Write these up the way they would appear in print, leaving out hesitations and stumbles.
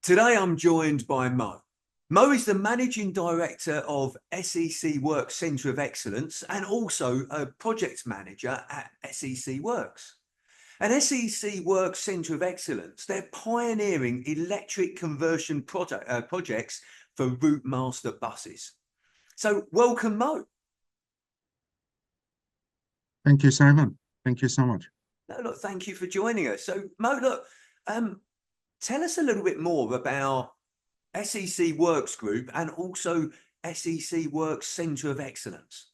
Today I'm joined by Mo. Mo is the Managing Director of SEC Works Centre of Excellence and also a Project Manager at SEC Works. And SEC Works Centre of Excellence, they're pioneering electric conversion projects for Route Master buses. So welcome, Mo. Thank you, Simon. Thank you so much. No, look, thank you for joining us. So Mo, look, tell us a little bit more about SEC Works Group and also SEC Works Centre of Excellence.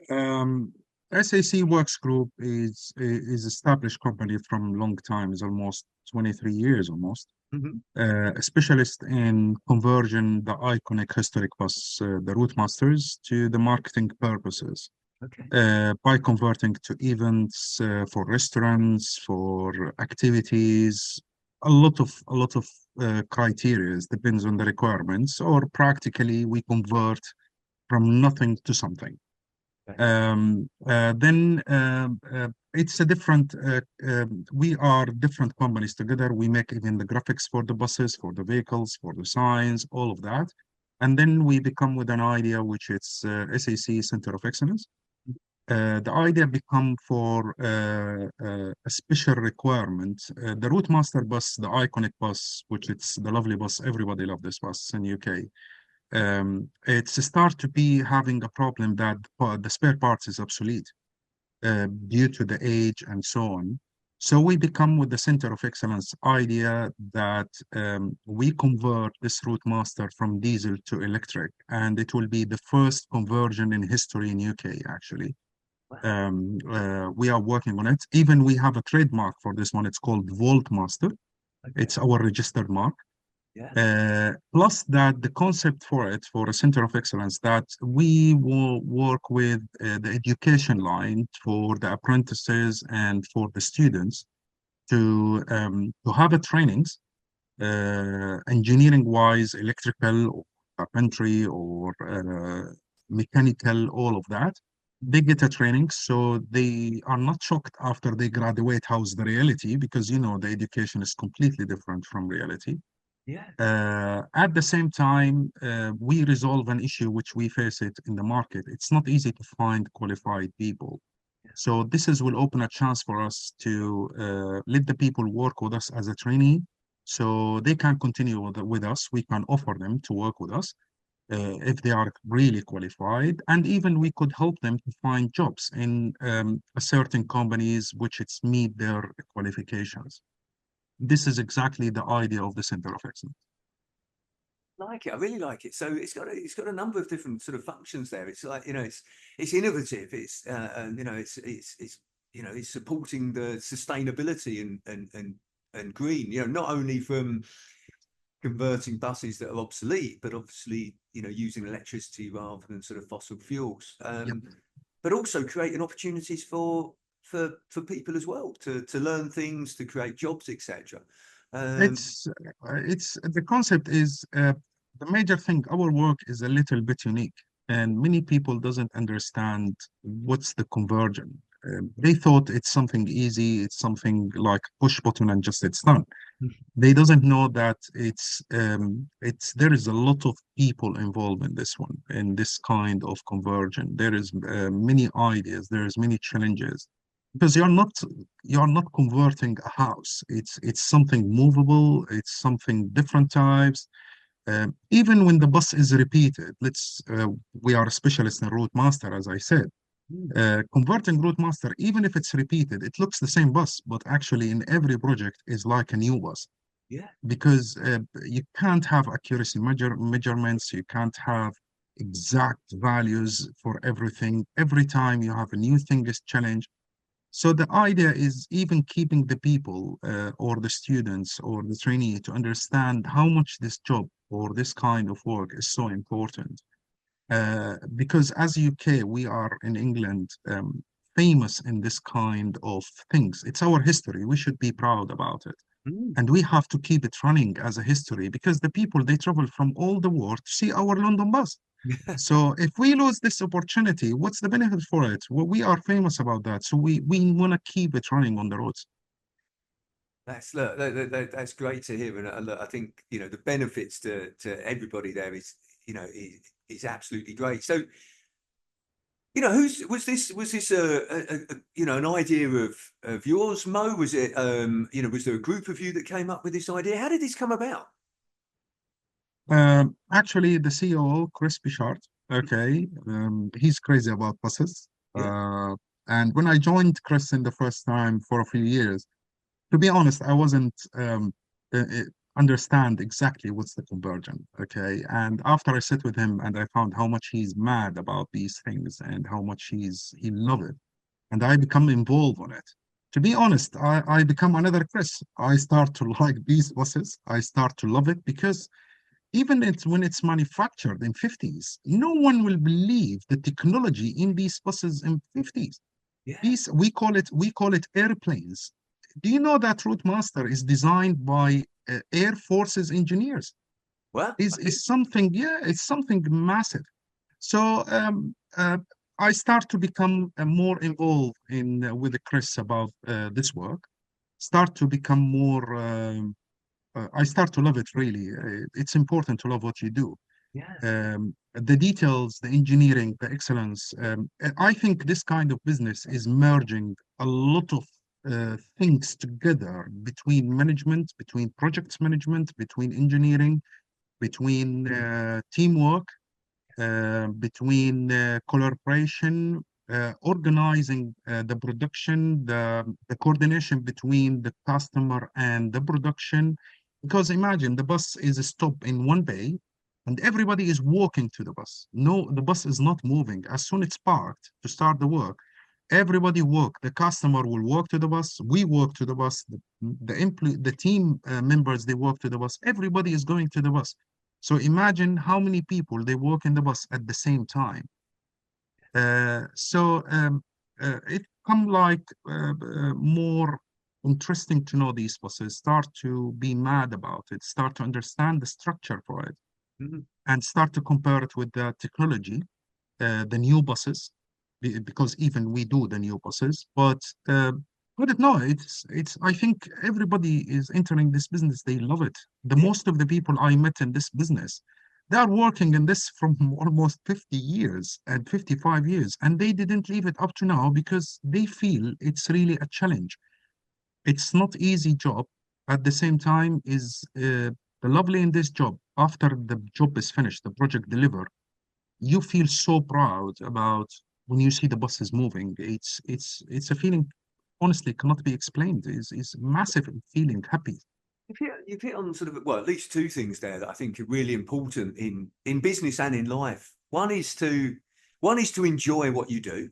Um, SAC Works Group is established company from long time, is almost 23 years almost. Mm-hmm. A specialist in conversion the iconic historic bus, the Route Masters, to the marketing purposes. Okay. By converting to events for restaurants, for activities, a lot of criteria depends on the requirements, or practically we convert from nothing to something. Okay. Then it's a different. We are different companies together. We make even the graphics for the buses, for the vehicles, for the signs, all of that, and then we become with an idea which is SAC Center of Excellence. The idea become for a special requirement. The Route Master bus, the iconic bus, which it's the lovely bus, everybody love this bus in UK. It's start to be having a problem that the spare parts is obsolete due to the age and so on. So we become with the Center of Excellence idea that we convert this Route Master from diesel to electric, and it will be the first conversion in history in UK actually. We are working on it. Even we have a trademark for this one. It's called Volt Master. Okay. It's our registered mark. Yeah. Plus that the concept for it, for a center of excellence, that we will work with the education line for the apprentices and for the students to have a trainings, engineering wise, electrical, or carpentry, or mechanical, all of that. They get a training, so they are not shocked after they graduate how's the reality, because you know the education is completely different from reality. Yeah. At the same time, we resolve an issue which we face it in the market. It's not easy to find qualified people. Yeah. So this is will open a chance for us to let the people work with us as a trainee, so they can continue with us. We can offer them to work with us if they are really qualified, and even we could help them to find jobs in a certain companies which it's meet their qualifications. This is exactly the idea of the Center of Excellence. Like it, I really like it. So it's got a number of different sort of functions there. It's like, it's innovative. It's it's supporting the sustainability and green. Not only from converting buses that are obsolete, but obviously using electricity rather than sort of fossil fuels. Yep. But also creating opportunities for people as well to learn things, to create jobs, etc. It's the concept is the major thing. Our work is a little bit unique, and many people doesn't understand what's the conversion. They thought it's something easy, it's something like push button and just it's done. They doesn't know that it's there is a lot of people involved in this one, in this kind of conversion. There is many ideas, there is many challenges, because you're not converting a house. It's something movable, it's something different types. Even when the bus is repeated, we are specialists in route master, as I said. Converting route master, even if it's repeated, it looks the same bus, but actually in every project is like a new bus. Yeah. Because you can't have accuracy measurements, you can't have exact values for everything. Every time you have a new thing is challenged. So the idea is even keeping the people or the students or the trainee to understand how much this job or this kind of work is so important. Because as UK, we are in England famous in this kind of things. It's our history. We should be proud about it. And we have to keep it running as a history, because the people, they travel from all the world to see our London bus. So if we lose this opportunity, what's the benefit for it? Well, we are famous about that. So we want to keep it running on the roads. That's great to hear, and look, I think the benefits to everybody there is absolutely great. So who's was this an idea of yours, Mo? Was it was there a group of you that came up with this idea? How did this come about? Actually, the COO, Chris Bishart, okay, he's crazy about buses. Yeah, And when I joined Chris in the first time for a few years, to be honest, I wasn't understand exactly what's the conversion. Okay. And after I sit with him and I found how much he's mad about these things and how much he love it, and I become involved on it. To be honest, I become another Chris. I start to like these buses. I start to love it because even when it's manufactured in 50s, no one will believe the technology in these buses in 50s. yeah. These we call it airplanes. Do you know that Routemaster is designed by Air Forces engineers? Well, I did. Is something, yeah, it's something massive. So I start to become more involved in with Chris about this work. Start to become more. I start to love it really. It's important to love what you do. Yeah. The details, the engineering, the excellence. I think this kind of business is merging a lot of things together between management, between projects management, between engineering, between teamwork, between collaboration, organizing the production, the coordination between the customer and the production. Because imagine the bus is stopped in one bay and everybody is walking to the bus. No, the bus is not moving. As soon as it's parked to start the work, everybody walk. The customer will walk to the bus. We walk to the bus. The team members, they walk to the bus. Everybody is going to the bus. So imagine how many people they walk in the bus at the same time. It come like more interesting to know these buses, start to be mad about it, start to understand the structure for it, Mhm. and start to compare it with the technology, the new buses, because even we do the new buses, but I don't know. It's. I think everybody is entering this business. They love it. The Yeah. most of the people I met in this business, they are working in this from almost 50 years and 55 years, and they didn't leave it up to now because they feel it's really a challenge. It's not easy job. At the same time, is the lovely in this job. After the job is finished, the project delivered, you feel so proud about when you see the buses moving. It's a feeling honestly cannot be explained. It's massive feeling happy. You've hit on sort of, well, at least two things there that I think are really important in business and in life. One is to enjoy what you do,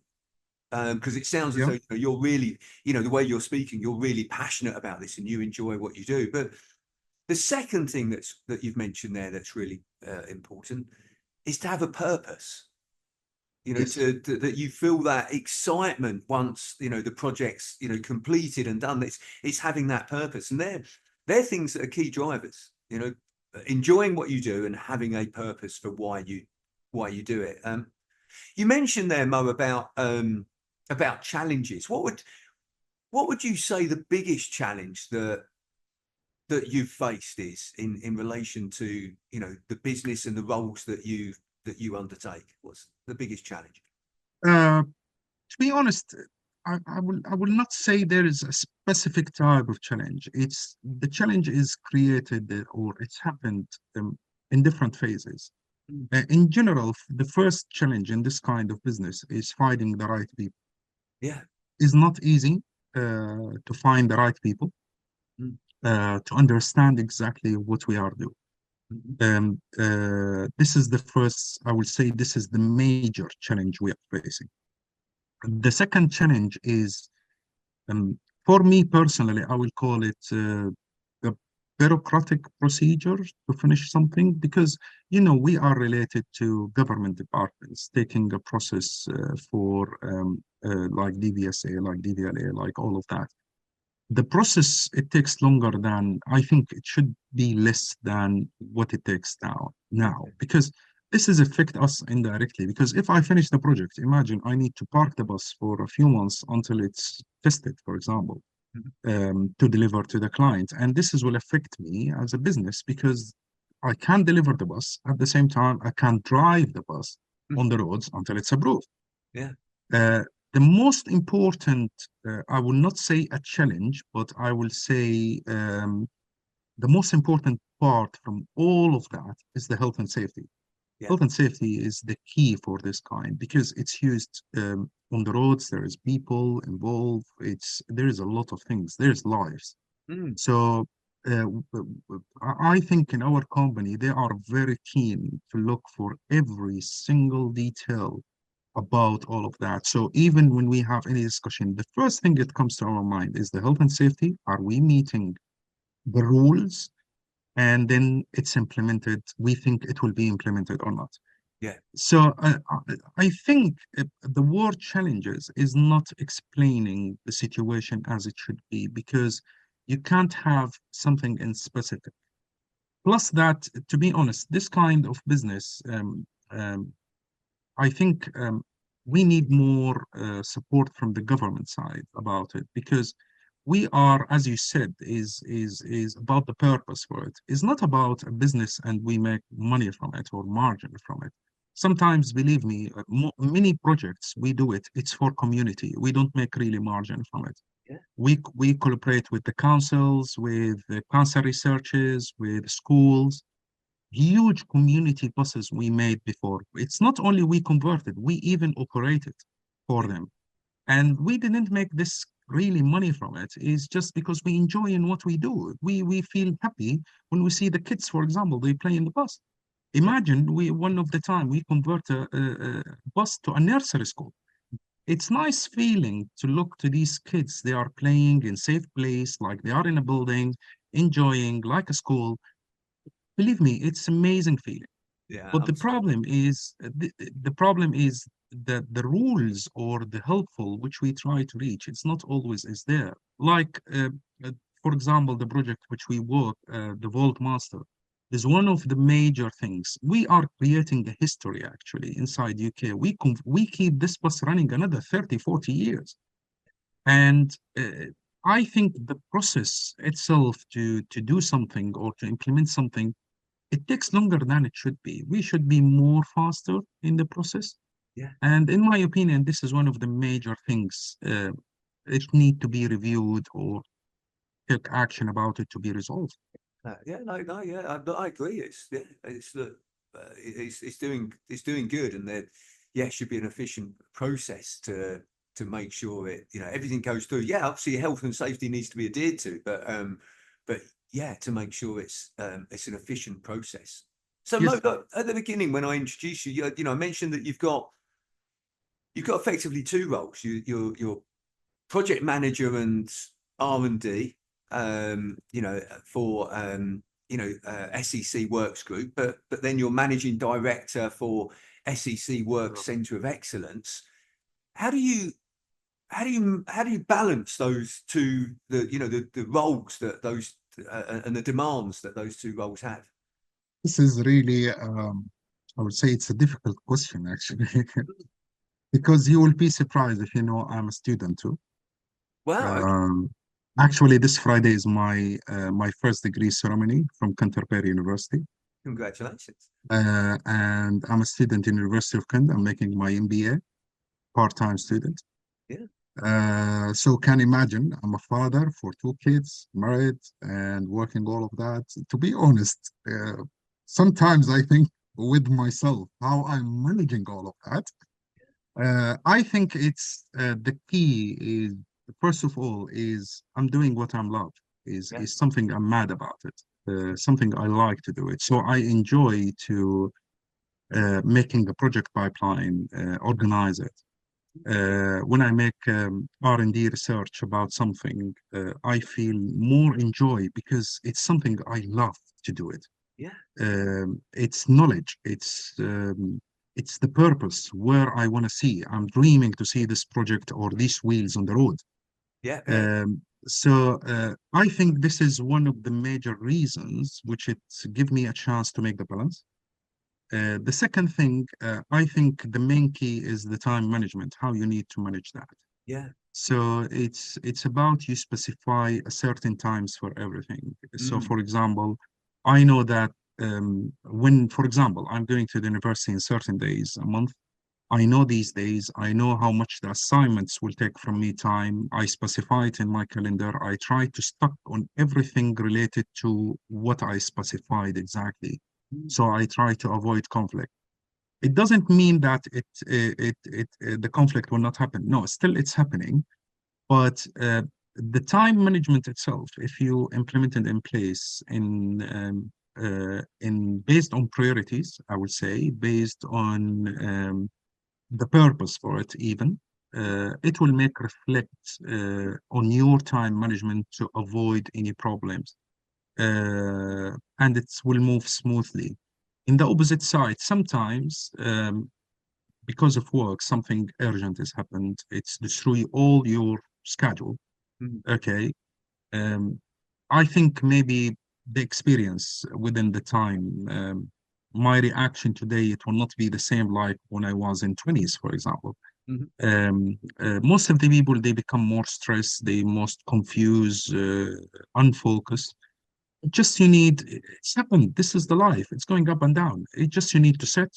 because it sounds as Yeah. though you're really, the way you're speaking, you're really passionate about this and you enjoy what you do. But the second thing that you've mentioned there that's really important is to have a purpose. Yes. That you feel that excitement once the project's completed and done. It's having that purpose, and they're things that are key drivers. Enjoying what you do and having a purpose for why you do it. You mentioned there, Mo, about challenges. What would you say the biggest challenge that you've faced is in relation to the business and the roles that you undertake? What's the biggest challenge? To be honest, I will not say there is a specific type of challenge. It's the challenge is created or it's happened in different phases. Mm. In general, the first challenge in this kind of business is finding the right people. Yeah. It's not easy to find the right people Mm. to understand exactly what we are doing. Mhm. This is the first, I will say, this is the major challenge we are facing. The second challenge is, for me personally, I will call it the bureaucratic procedure to finish something because, we are related to government departments taking a process for like DVSA, like DVLA, like all of that. The process, it takes longer than I think it should be less than what it takes now Okay. because this is affect us indirectly because if I finish the project, imagine I need to park the bus for a few months until it's tested, for example. Mhm. to deliver to the client. And this will affect me as a business because I can't deliver the bus. At the same time, I can't drive the bus Mhm. on the roads until it's approved. Yeah. Uh, the most important, I will not say a challenge, but I will say the most important part from all of that is the health and safety. Yeah. Health and safety is the key for this kind because it's used on the roads. There is people involved. There is a lot of things. There's lives. Mm. So I think in our company they are very keen to look for every single detail about all of that. So even when we have any discussion, the first thing that comes to our mind is the health and safety. Are we meeting the rules? And then it's implemented. We think it will be implemented or not. Yeah. So I think the word challenges is not explaining the situation as it should be because you can't have something in specific. Plus that, to be honest, this kind of business, I think we need more support from the government side about it because we are, as you said, is about the purpose for it. It's not about a business and we make money from it or margin from it. Sometimes, believe me, many projects we do it. It's for community. We don't make really margin from it. Yeah. We collaborate with the councils, with the cancer researchers, with schools huge community buses we made before. It's not only we converted, we even operated for Yeah. them. And we didn't make this really money from it. It's just because we enjoy in what we do. We feel happy when we see the kids, for example, they play in the bus. Yeah. Imagine we one of the time we convert a bus to a nursery school. It's nice feeling to look to these kids. They are playing in safe place, like they are in a building, enjoying like a school. Believe me, it's amazing feeling. Yeah. But I'm sorry. the problem is that the rules or the helpful which we try to reach, it's not always is there. Like, for example, the project which we work, the Vault Master, is one of the major things. We are creating a history actually inside UK. We keep this bus running another 30, 40 years. And I think the process itself to do something or to implement something it takes longer than it should be. We should be more faster in the process. Yeah. And in my opinion, this is one of the major things. It need to be reviewed or take action about it to be resolved. Yeah, no, no, yeah, I agree. It's yeah, it's the it's doing good, and there, yeah, should be an efficient process to make sure it everything goes through. Yeah, obviously health and safety needs to be adhered to, but yeah, to make sure it's an efficient process. So, Mo, Yes, look, at the beginning when I introduced you, I mentioned that you've got effectively two roles. You're project manager and R&D, for SEC Works Group, but then you're managing director for SEC Works Centre of Excellence. How do you how do you balance those two the roles that those and the demands that those two roles have? this is really, I would say it's a difficult question actually, because you will be surprised if you know I'm a student too. Wow, okay. Um, Actually, this Friday is my first degree ceremony from Canterbury University. Congratulations. And I'm a student in University of Kent. I'm making my MBA, part-time student. Yeah, So can imagine, I'm a father for two kids, married, and working all of that. To be honest, sometimes I think with myself how I'm managing all of that. I think it's the key is first of all is I'm doing what I'm love yeah, is something I'm mad about it. Something I like to do it. So I enjoy to making a project pipeline, organize it. When I make R&D research about something, I feel more enjoy because it's something I love to do it. yeah, It's knowledge. It's the purpose where I want to see. I'm dreaming to see this project or these wheels on the road. yeah, yeah, So I think this is one of the major reasons which it give me a chance to make the balance. The second thing, I think the main key is the time management, how you need to manage that. yeah. So it's about you specify a certain times for everything. So Mm, for example, I know that when, for example, I'm going to the university in certain days a month, I know these days, I know how much the assignments will take from me time. I specify it in my calendar. I try to stuck on everything related to what I specified exactly. mm, So I try to avoid conflict. It doesn't mean that the conflict will not happen. No, still it's happening. But the time management itself, if you implement it in place in based on priorities, I would say, based on the purpose for it, even it will make reflect on your time management to avoid any problems, and it will move smoothly. In the opposite side, sometimes because of work, something urgent has happened. It's destroy all your schedule. mm, Okay. Um, I think maybe the experience within the time, my reaction today, it will not be the same like when I was in 20s, for example. mm. Most of the people, they become more stressed, they most confused, unfocused. Just you need, it's happened. This is the life. It's going up and down. It just you need to sit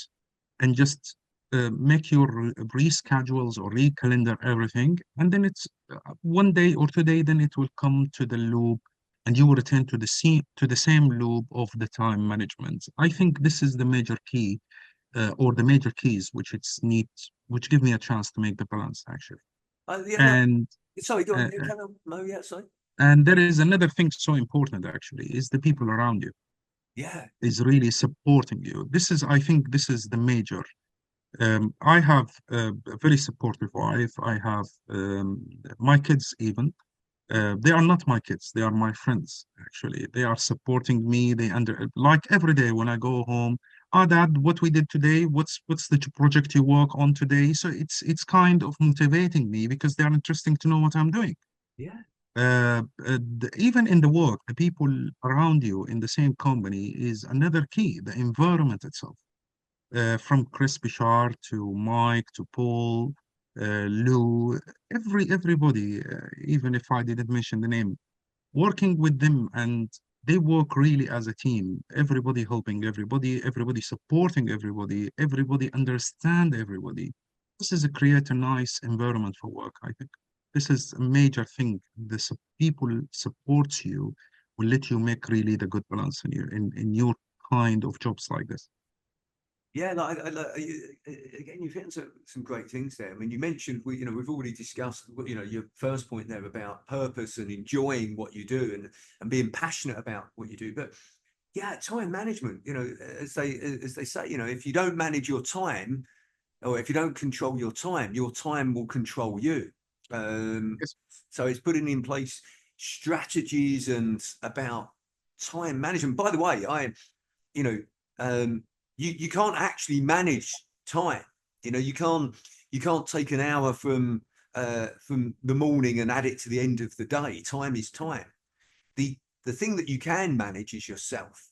and just make your reschedules or recalendar everything, and then it's one day or 2 day, then it will come to the loop, and you will return to the same loop of the time management. I think this is the major key, or the major keys, which it's need, which give me a chance to make the balance actually. Yeah, no, And sorry, go on. uh, You carry on. No, yeah, sorry. and there is another thing so important actually is the people around you Yeah. is really supporting you. This is, I think, this is the major. I have a very supportive wife. I have my kids even. They are not my kids. They are my friends, actually. They are supporting me. They under like every day when I go home. Ah, Dad, what we did today? What's the project you work on today? So it's kind of motivating me because they are interesting to know what I'm doing. Yeah. Even in the work, the people around you in the same company is another key. The environment itself, from Chris Bishar to Mike to Paul, Lou, everybody, even if I didn't mention the name, working with them, and they work really as a team. Everybody helping everybody, everybody supporting everybody, everybody understand everybody. This is a create a nice environment for work, I think. This is a major thing. People support you will let you make really the good balance in your kind of jobs like this. Yeah, like, again, you've hit some great things there. I mean, you mentioned we've already discussed your first point there about purpose and enjoying what you do and being passionate about what you do. But yeah, time management. As they say, if you don't manage your time, or if you don't control your time will control you. Um, Yes. so it's putting in place strategies and about time management. By the way, you know, um, you can't actually manage time. You can't take an hour from the morning and add it to the end of the day. Time is time. The thing that you can manage is yourself.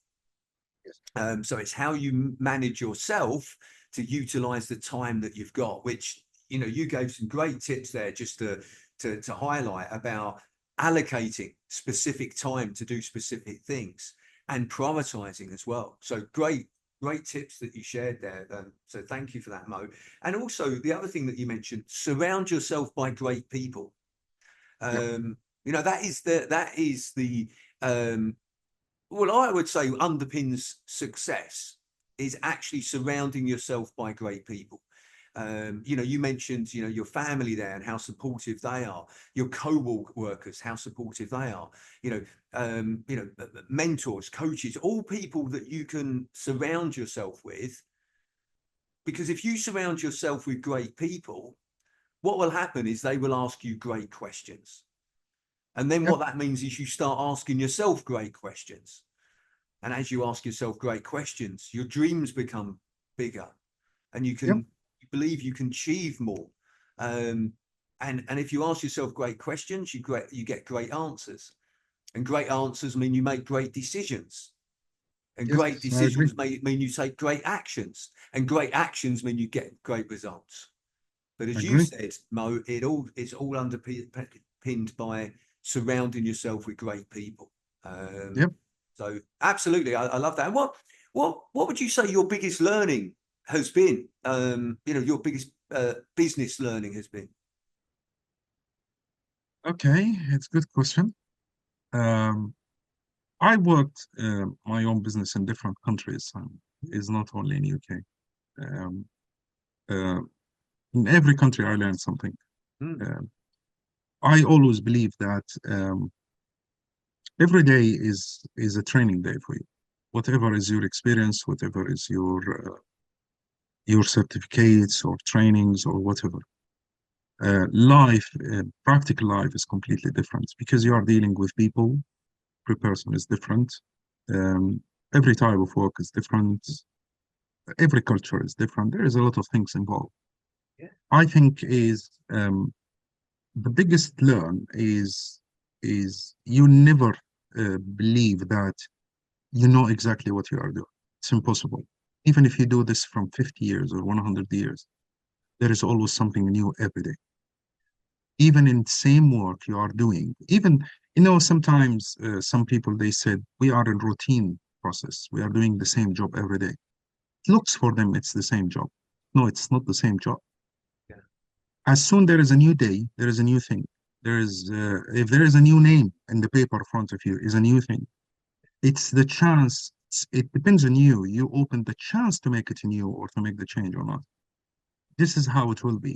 Yes. So it's how you manage yourself to utilize the time that you've got, which you gave some great tips there just to highlight about allocating specific time to do specific things and prioritizing as well. So great tips that you shared there. So thank you for that, Mo. And also the other thing that you mentioned, surround yourself by great people. Yep. That is the um, well, I would say underpins success is actually surrounding yourself by great people. You mentioned, your family there and how supportive they are, your co-workers, how supportive they are, mentors, coaches, all people that you can surround yourself with. Because if you surround yourself with great people, what will happen is they will ask you great questions. And then Yep. what that means is you start asking yourself great questions. And as you ask yourself great questions, your dreams become bigger and Yep. you believe you can achieve more. Um, and if you ask yourself great questions, you get great answers. And great answers mean you make great decisions. And great Yes, I agree. decisions mean you take great actions. And great actions mean you get great results. But as you Agree. said, Mo, it's all underpinned by surrounding yourself with great people. Yep. So absolutely, I love that. And what would you say your biggest learning has been? Your biggest business learning has been. Okay, it's a good question. Um, I worked my own business in different countries. It's not only in UK. Um, uh, in every country, I learned something. Mm, Um I always believe that every day is a training day for you. Whatever is your experience, whatever is your certificates or trainings or whatever. Practical life is completely different because you are dealing with people. Every person is different. Um, every type of work is different. Every culture is different. There is a lot of things involved. yeah, I think is the biggest learn is you never believe that you know exactly what you are doing. It's impossible. Even if you do this from 50 years or 100 years, there is always something new every day. Even in the same work you are doing, even, sometimes some people, they said, we are in routine process. We are doing the same job every day. It looks for them, it's the same job. No, it's not the same job. yeah, As soon there is a new day, there is a new thing. If there is a new name in the paper in front of you, is a new thing. It's the chance. It depends on you. You open the chance to make it new or to make the change or not. This is how it will be.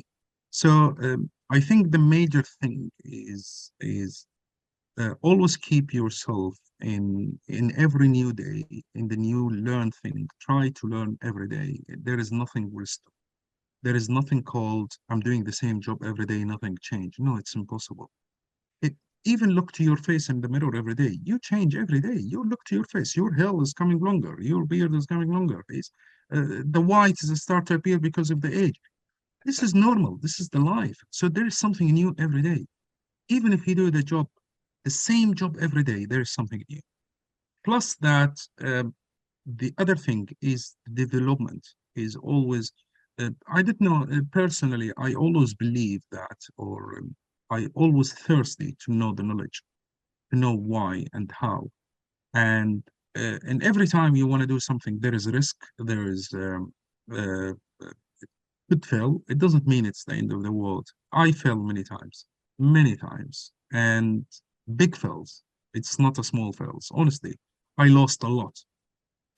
So I think the major thing is always keep yourself in every new day, in the new learn thing. Try to learn every day. There is nothing risk. There is nothing called I'm doing the same job every day, nothing changed. No, it's impossible. It, even look to your face in the mirror every day. You change every day. You look to your face. Your hair is coming longer. Your beard is coming longer. The whites start to appear because of the age. This is normal. This is the life. So there is something new every day. Even if you do the same job every day, there is something new. Plus that, the other thing is development is always, I don't know, personally, I always believe that, or I always thirsty to know the knowledge, to know why and how. And every time you want to do something, there is risk, there is uh, could fail. It doesn't mean it's the end of the world. I fell many times, and big fails. It's not a small fails. Honestly, I lost a lot,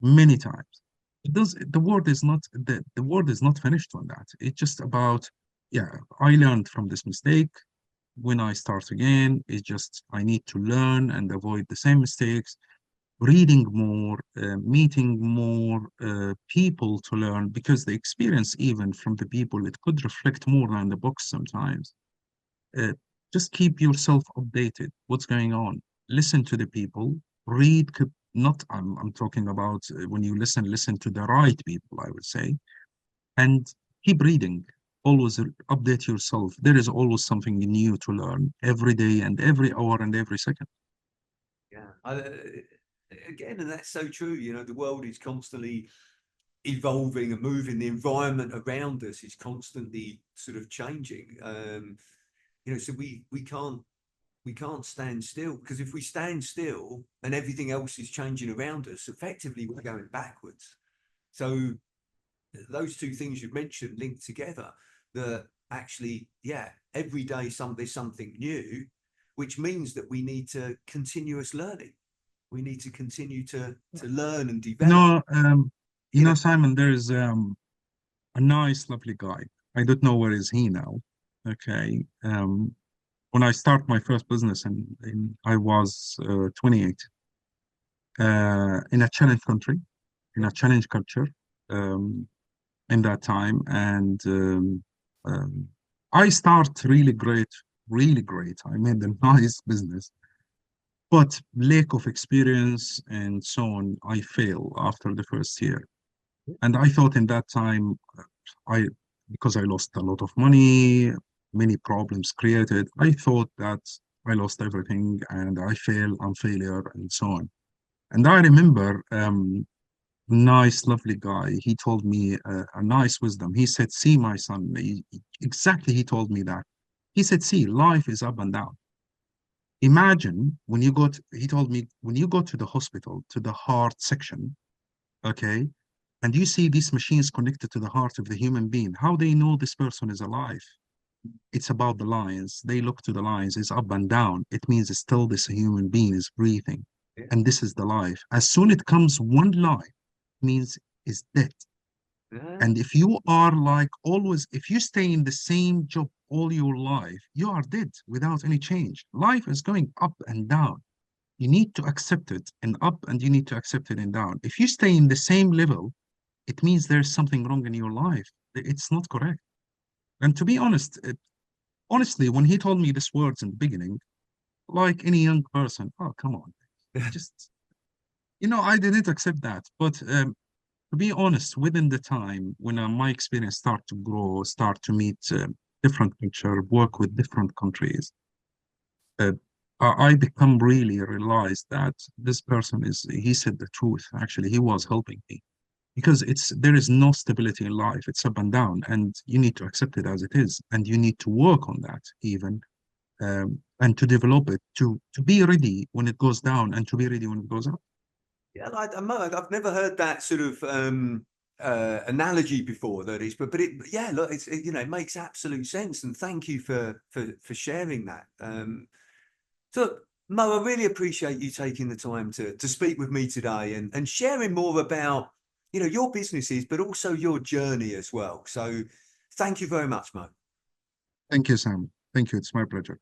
many times. The world is not finished on that. It's just about, yeah, I learned from this mistake. When I start again, it's just I need to learn and avoid the same mistakes, reading more, meeting more people to learn, because the experience, even from the people, it could reflect more than the books sometimes. Uh, just keep yourself updated. What's going on? Listen to the people. Read. Not. I'm talking about when you listen to the right people, I would say, and keep reading. Always update yourself. There is always something new to learn every day and every hour and every second. yeah. Again, and that's so true. The world is constantly evolving and moving. The environment around us is constantly sort of changing. So we can't stand still, because if we stand still and everything else is changing around us, effectively we're going backwards. So those two things you've mentioned linked together, that actually, yeah, every day there's something new, which means that we need to continuous learning. We need to continue to learn and You develop. know, um, You know, Simon, there is a nice, lovely guy. I don't know where is he now. Okay. When I start my first business, and I was 28, in a challenge country, in yeah, a challenge culture, um, in that time, and I start really great, really great. I made a nice business, but lack of experience and so on, I fail after the first year. And I thought in that time, I because I lost a lot of money, many problems created, I thought that I lost everything and I fail, I'm failure, and so on. And I remember Nice, lovely guy. He told me a nice wisdom. He said, "See, my son," exactly, he told me that. He said, "See, life is up and down. Imagine when you go to," he told me, "when you go to the hospital, to the heart section, okay, and you see these machines connected to the heart of the human being, how they know this person is alive? It's about the lines. They look to the lines. It's up and down. It means still this human being is breathing. Yeah. And this is the life. As soon it comes one line, means is dead. Yeah. And if you are like always, if you stay in the same job all your life, you are dead without any change. Life is going up and down. You need to accept it and up, and you need to accept it and down. If you stay in the same level, it means there's something wrong in your life. It's not correct. And to be honest, honestly, when he told me these words in the beginning, like any young person, oh, come on, just, I didn't accept that. But to be honest, within the time when my experience start to grow, start to meet different culture, work with different countries, uh, I become really realized that this person he said the truth. Actually, he was helping me because there is no stability in life. It's up and down, and you need to accept it as it is, and you need to work on that even, and to develop it to be ready when it goes down and to be ready when it goes up. Yeah, I've never heard that sort of analogy before. That is, but yeah, look, it makes absolute sense, and thank you for sharing that. So, Mo, I really appreciate you taking the time to speak with me today and sharing more about your businesses, but also your journey as well. So, thank you very much, Mo. Thank you, Sam. Thank you. It's my pleasure.